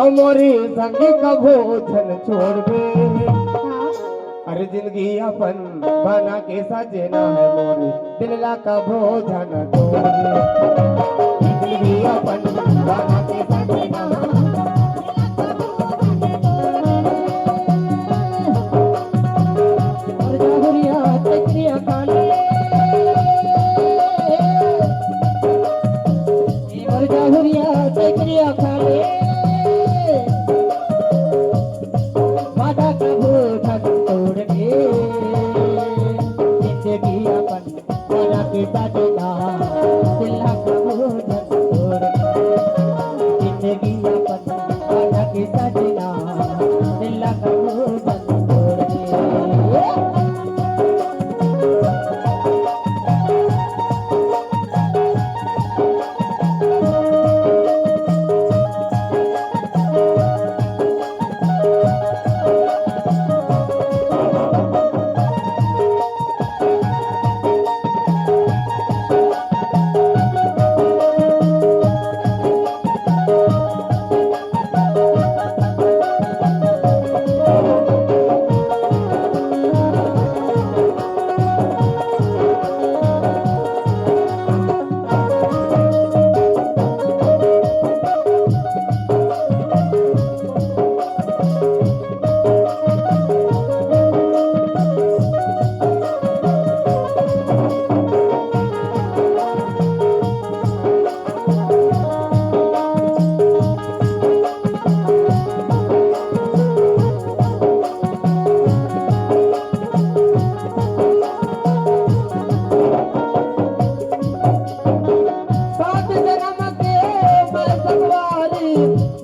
हमारी संग का भोजन छोड़ दे। अरे जिंदगी अपन बना के सजना है मोरे दिलला का भोजन छोड़ दे। जिंदगी अपन बना के सजना और जाहुरिया तकरिया खाने और जाहुरिया तकरिया खाने वादा का भोजन तोड़ के जिंदगी अपन बना के सजना दिल्ला का भोजन तोड़ के जिंदगी अपन बना के सजना दिल्ला का भोजन तोड़ के सात जन्म के मैं सवारी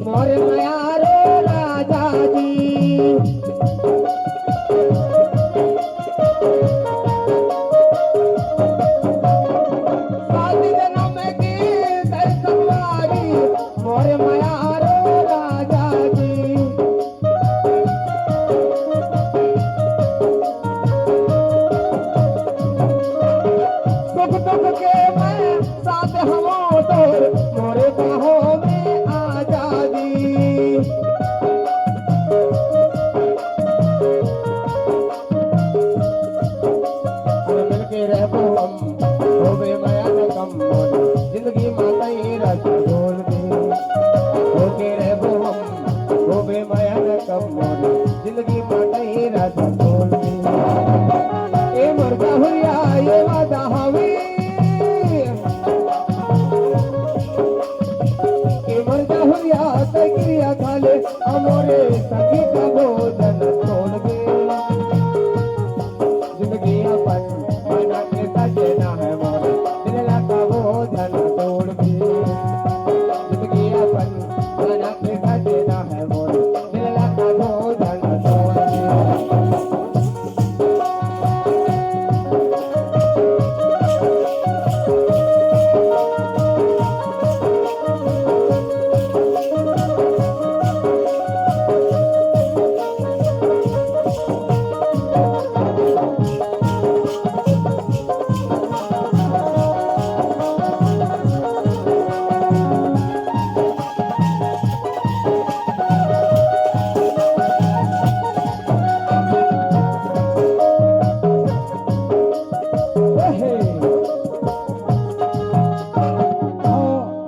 मोरे मयारो राजा जी। सात जन्म के मैं सवारी मोरे मयारो राजा जी। सुख दुख के मैं साथ हवों तोर मोरे बाहों में आजादी। अरे मिलके रहो हम होवे माया न कम मोरे जिंदगी माता ही रस बोल दे। होके रहो हम होवे माया न कम मोरे जिंदगी माता ही रस बोल दे। ए मुर्गा हुरिया ये वादा हवी तकरिया खाले हमारे सखी का भोजन छोड़ दे। जिंदगी अपन बना के सजना है मोरे दिलला का भोजन छोड़ दे। जिंदगी अपन बना के सजना है मोरे दिलला का भोजन छोड़ दे।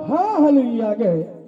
हाँ हालेलुया गए।